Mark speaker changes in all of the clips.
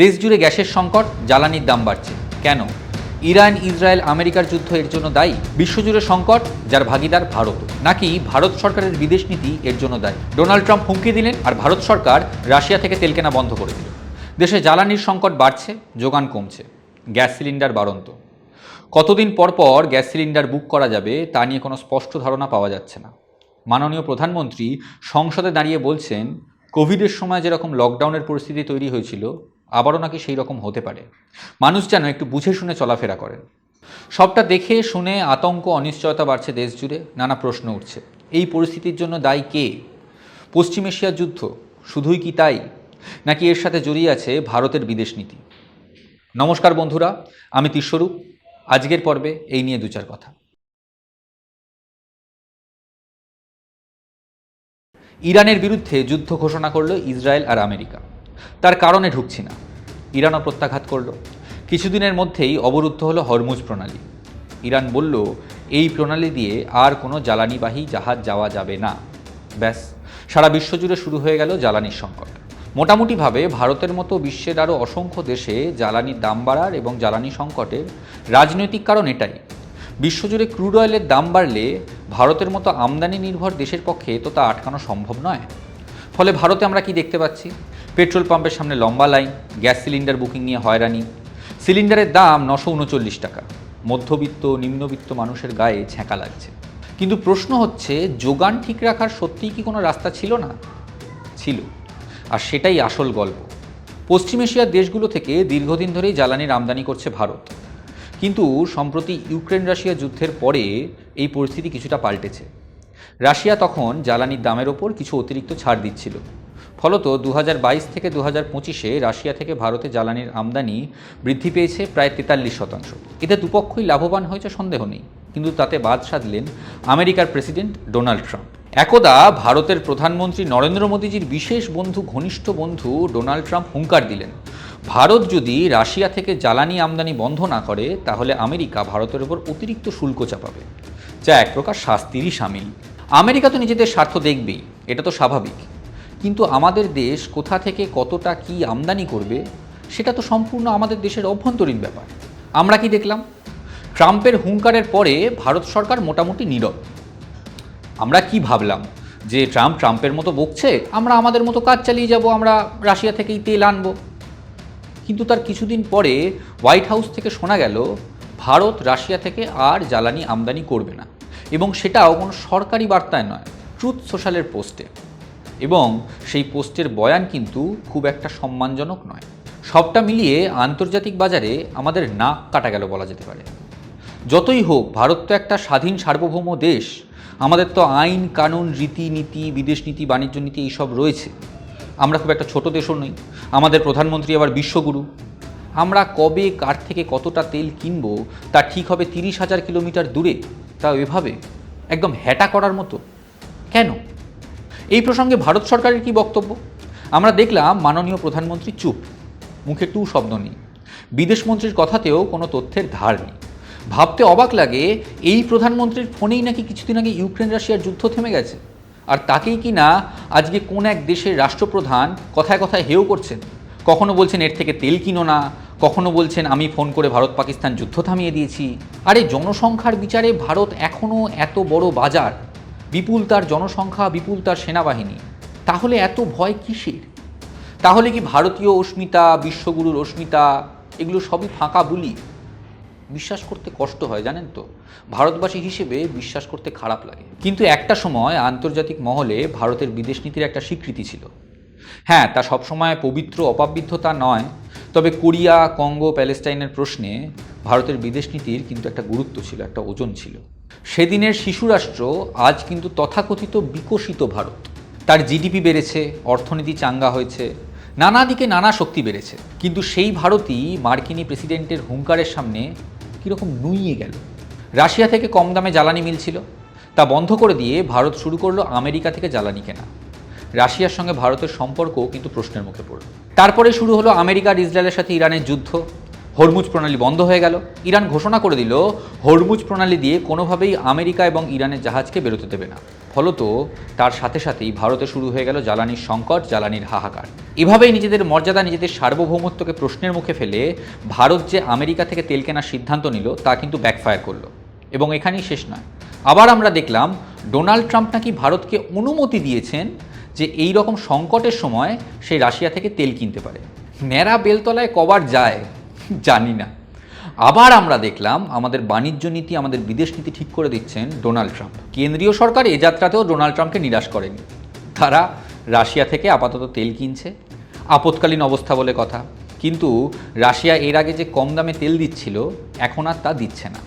Speaker 1: দেশ জুড়ে গ্যাসের সংকট, জ্বালানির দাম বাড়ছে। কেন? ইরান, ইসরায়েল, আমেরিকার যুদ্ধ এর জন্য দায়ী? বিশ্বজুড়ে সংকট, যার ভাগিদার ভারত, নাকি ভারত সরকারের বিদেশ নীতি এর জন্য দায়ী? ডোনাল্ড ট্রাম্প হুমকি দিলেন আর ভারত সরকার রাশিয়া থেকে তেল কেনা বন্ধ করে দিল। দেশে জ্বালানির সংকট বাড়ছে, যোগান কমছে, গ্যাস সিলিন্ডার বাড়ন্ত। কতদিন পর পর গ্যাস সিলিন্ডার বুক করা যাবে তা নিয়ে কোনো স্পষ্ট ধারণা পাওয়া যাচ্ছে না। মাননীয় প্রধানমন্ত্রী সংসদে দাঁড়িয়ে বলছেন, কোভিডের সময় যেরকম লকডাউনের পরিস্থিতি তৈরি হয়েছিল আবারও নাকি সেই রকম হতে পারে। মানুষ যেন একটু বুঝে শুনে চলাফেরা করেন। সবটা দেখে শুনে আতঙ্ক, অনিশ্চয়তা বাড়ছে দেশ জুড়ে, নানা প্রশ্ন উঠছে। এই পরিস্থিতির জন্য দায়ী কে? পশ্চিম এশিয়ার যুদ্ধ শুধুই কি তাই, নাকি এর সাথে জড়িয়ে আছে ভারতের বিদেশ নীতি? নমস্কার বন্ধুরা, আমি তিস্বরূপ। আজকের পর্বে এই নিয়ে দু চার কথা। ইরানের বিরুদ্ধে যুদ্ধ ঘোষণা করলো ইসরায়েল আর আমেরিকা। তার কারণে ঢুকছি না। ইরানও প্রত্যাঘাত করল। কিছুদিনের মধ্যেই অবরুদ্ধ হলো হরমুজ প্রণালী। ইরান বলল, এই প্রণালী দিয়ে আর কোনো জ্বালানিবাহী জাহাজ যাওয়া যাবে না। ব্যাস, সারা বিশ্বজুড়ে শুরু হয়ে গেল জ্বালানির সংকট। মোটামুটিভাবে ভারতের মতো বিশ্বের আরও অসংখ্য দেশে জ্বালানির দাম বাড়ার এবং জ্বালানি সংকটের রাজনৈতিক কারণ এটাই। বিশ্বজুড়ে ক্রুড অয়েলের দাম বাড়লে ভারতের মতো আমদানি নির্ভর দেশের পক্ষে তো তা আটকানো সম্ভব নয়। ফলে ভারতে আমরা কি দেখতে পাচ্ছি? পেট্রোল পাম্পের সামনে লম্বা লাইন, গ্যাস সিলিন্ডার বুকিং নিয়ে হয়রানি। সিলিন্ডারের দাম 939 টাকা। মধ্যবিত্ত, নিম্নবিত্ত মানুষের গায়ে ছ্যাঁকা লাগছে। কিন্তু প্রশ্ন হচ্ছে, যোগান ঠিক রাখার সত্যিই কি কোনো রাস্তা ছিল না? ছিল। আর সেটাই আসল গল্প। পশ্চিম এশিয়ার দেশগুলো থেকে দীর্ঘদিন ধরেই জ্বালানির আমদানি করছে ভারত। কিন্তু সম্প্রতি ইউক্রেন রাশিয়া যুদ্ধের পরে এই পরিস্থিতি কিছুটা পাল্টেছে। রাশিয়া তখন জ্বালানির দামের ওপর কিছু অতিরিক্ত ছাড় দিচ্ছিল। ফলত 2022 থেকে 2025-এ রাশিয়া থেকে ভারতে জ্বালানির আমদানি বৃদ্ধি পেয়েছে প্রায় 43%। এতে দুপক্ষই লাভবান হয়েছে, সন্দেহ নেই। কিন্তু তাতে বাদ সাধলেন আমেরিকার প্রেসিডেন্ট ডোনাল্ড ট্রাম্প। একদা ভারতের প্রধানমন্ত্রী নরেন্দ্র মোদীজির বিশেষ বন্ধু, ঘনিষ্ঠ বন্ধু ডোনাল্ড ট্রাম্প হুঙ্কার দিলেন, ভারত যদি রাশিয়া থেকে জ্বালানি আমদানি বন্ধ না করে তাহলে আমেরিকা ভারতের ওপর অতিরিক্ত শুল্ক চাপাবে, যা এক প্রকার শাস্তিরই শামিল। আমেরিকা তো নিজেদের স্বার্থ দেখবেই, এটা তো স্বাভাবিক। কিন্তু আমাদের দেশ কোথা থেকে কতটা কি আমদানি করবে সেটা তো সম্পূর্ণ আমাদের দেশের অভ্যন্তরীণ ব্যাপার। আমরা কি দেখলাম? ট্রাম্পের হুঙ্কারের পরে ভারত সরকার মোটামুটি নীরব। আমরা কি ভাবলাম যে ট্রাম্পের মতো বকছে, আমরা আমাদের মতো কাজ চালিয়ে যাব, আমরা রাশিয়া থেকেই তেল আনবো। কিন্তু তার কিছুদিন পরে হোয়াইট হাউস থেকে শোনা গেল ভারত রাশিয়া থেকে আর জ্বালানি আমদানি করবে না, এবং সেটাও কোনো সরকারি বার্তায় নয়, ট্রুথ সোশ্যালের পোস্টে। এবং সেই পোস্টের বয়ান কিন্তু খুব একটা সম্মানজনক নয়। সবটা মিলিয়ে আন্তর্জাতিক বাজারে আমাদের নাক কাটা গেল বলা যেতে পারে। যতই হোক, ভারত তো একটা স্বাধীন সার্বভৌম দেশ। আমাদের তো আইন কানুন, রীতিনীতি, বিদেশ নীতি, বাণিজ্য নীতি এইসব রয়েছে। আমরা খুব একটা ছোট দেশও নই। আমাদের প্রধানমন্ত্রী আবার বিশ্বগুরু। আমরা কবে কার থেকে কতটা তেল কিনবো তা ঠিক হবে 30,000 কিলোমিটার দূরে, তাও এভাবে একদম হ্যাটা করার মতো। কেন? এই প্রসঙ্গে ভারত সরকারের কি বক্তব্য? আমরা দেখলাম মাননীয় প্রধানমন্ত্রী চুপ, মুখে টু শব্দ নেই। বিদেশমন্ত্রীর কথাতেও কোনো তথ্যের ধার নেই। ভাবতে অবাক লাগে, এই প্রধানমন্ত্রীর ফোনেই নাকি কিছুদিন আগে ইউক্রেন রাশিয়ার যুদ্ধ থেমে গেছে, আর তাকেই কি না আজকে কোন এক দেশের রাষ্ট্রপ্রধান কথায় কথায় হেও করছেন। কখনো বলছেন এর থেকে তেল কিনো না, কখনো বলছেন আমি ফোন করে ভারত পাকিস্তান যুদ্ধ থামিয়ে দিয়েছি। আরে জনসংখ্যার বিচারে ভারত এখনও এত বড় বাজার, বিপুল তার জনসংখ্যা, বিপুল তার সেনাবাহিনী, তাহলে এত ভয় কিসের? তাহলে কি ভারতীয় অস্মিতা, বিশ্বগুরুর অস্মিতা এগুলো সবই ফাঁকা বুলি? বিশ্বাস করতে কষ্ট হয়, জানেন তো। ভারতবাসী হিসেবে বিশ্বাস করতে খারাপ লাগে। কিন্তু একটা সময় আন্তর্জাতিক মহলে ভারতের বিদেশ নীতির একটা স্বীকৃতি ছিল। হ্যাঁ, তা সবসময় পবিত্র অপাবৃদ্ধতা নয়, তবে কোরিয়া, কঙ্গো, প্যালেস্টাইনের প্রশ্নে ভারতের বিদেশ নীতির কিন্তু একটা গুরুত্ব ছিল, একটা ওজন ছিল। সেদিনের শিশুরাষ্ট্র আজ কিন্তু তথাকথিত বিকশিত ভারত। তার জিডিপি বেড়েছে, অর্থনীতি চাঙ্গা হয়েছে, নানা দিকে নানা শক্তি বেড়েছে। কিন্তু সেই ভারতই মার্কিনী প্রেসিডেন্টের হুঙ্কারের সামনে কীরকম নুইয়ে গেল। রাশিয়া থেকে কম দামে জ্বালানি মিলছিল, তা বন্ধ করে দিয়ে ভারত শুরু করলো আমেরিকা থেকে জ্বালানি কেনা। রাশিয়ার সঙ্গে ভারতের সম্পর্কও কিন্তু প্রশ্নের মুখে পড়ল। তারপরে শুরু হলো আমেরিকার ইসরায়েলের সাথে ইরানের যুদ্ধ। হরমুজ প্রণালী বন্ধ হয়ে গেল। ইরান ঘোষণা করে দিল হরমুজ প্রণালী দিয়ে কোনোভাবেই আমেরিকা এবং ইরানের জাহাজকে বেরোতে দেবে না। ফলত তার সাথে সাথেই ভারতে শুরু হয়ে গেল জ্বালানির সংকট, জ্বালানির হাহাকার। এভাবেই নিজেদের মর্যাদা, নিজেদের সার্বভৌমত্বকে প্রশ্নের মুখে ফেলে ভারত যে আমেরিকা থেকে তেল কেনার সিদ্ধান্ত নিল তা কিন্তু ব্যাকফায়ার করলো। এবং এখানেই শেষ নয়, আবার আমরা দেখলাম ডোনাল্ড ট্রাম্প নাকি ভারতকে অনুমতি দিয়েছেন যে এই রকম সংকটের সময় সেই রাশিয়া থেকে তেল কিনতে পারে। ন্যাড়া বেলতলায় কবার যায় জানি না। আবার আমরা দেখলাম আমাদের বাণিজ্য নীতি, আমাদের বিদেশ নীতি ঠিক করে দিচ্ছেন ডোনাল্ড ট্রাম্প। কেন্দ্রীয় সরকার এ যাত্রাতেও ডোনাল্ড ট্রাম্পকে নিরাশ করেনি। তারা রাশিয়া থেকে আপাতত তেল কিনছে, আপৎকালীন অবস্থা বলে কথা। কিন্তু রাশিয়া এর আগে যে কম দামে তেল দিচ্ছিল, এখন আর তা দিচ্ছে না।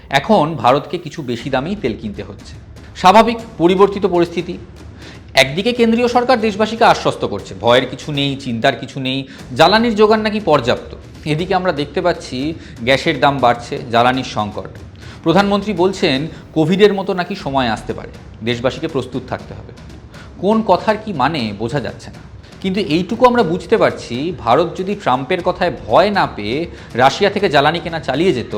Speaker 1: এখন ভারতকে কিছু বেশি দামেই তেল কিনতে হচ্ছে। স্বাভাবিক, পরিবর্তিত পরিস্থিতি। একদিকে কেন্দ্রীয় সরকার দেশবাসীকে আশ্বস্ত করছে, ভয়ের কিছু নেই, চিন্তার কিছু নেই, জ্বালানির যোগান নাকি পর্যাপ্ত। এদিকে আমরা দেখতে পাচ্ছি গ্যাসের দাম বাড়ছে, জ্বালানির সংকট। প্রধানমন্ত্রী বলছেন কোভিডের মতো নাকি সময় আসতে পারে, দেশবাসীকে প্রস্তুত থাকতে হবে। কোন কথার কি মানে বোঝা যাচ্ছে না। কিন্তু এইটুকু আমরা বুঝতে পারছি, ভারত যদি ট্রাম্পের কথায় ভয় না পেয়ে রাশিয়া থেকে জ্বালানি কেনা চালিয়ে যেত,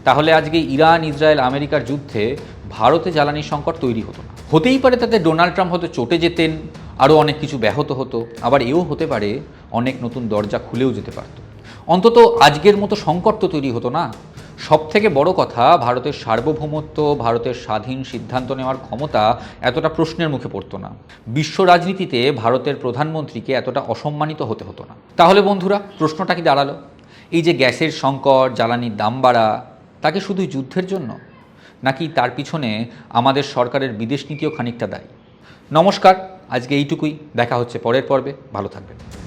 Speaker 1: তাহলে আজকে ইরান, ইসরায়েল, আমেরিকার যুদ্ধে ভারতে জ্বালানির সংকট তৈরি হতো না। হতেই পারে তাতে ডোনাল্ড ট্রাম্প হয়তো চটে যেতেন, আরও অনেক কিছু ব্যাহত হতো। আবার এও হতে পারে অনেক নতুন দরজা খুলেও যেতে পারত। অন্তত আজকের মতো সংকট তো তৈরি হতো না। সবথেকে বড় কথা, ভারতের সার্বভৌমত্ব, ভারতের স্বাধীন সিদ্ধান্ত নেওয়ার ক্ষমতা এতটা প্রশ্নের মুখে পড়তো না। বিশ্ব রাজনীতিতে ভারতের প্রধানমন্ত্রীকে এতটা অসম্মানিত হতে হতো না। তাহলে বন্ধুরা, প্রশ্নটা কি দাঁড়ালো? এই যে গ্যাসের সংকট, জ্বালানির দাম বাড়া, তাকে শুধুই যুদ্ধের জন্য, নাকি তার পিছনে আমাদের সরকারের বিদেশ নীতিও খানিকটা দায়ী? নমস্কার, আজকে এইটুকুই। দেখা হচ্ছে পরের পর্বে। ভালো থাকবেন।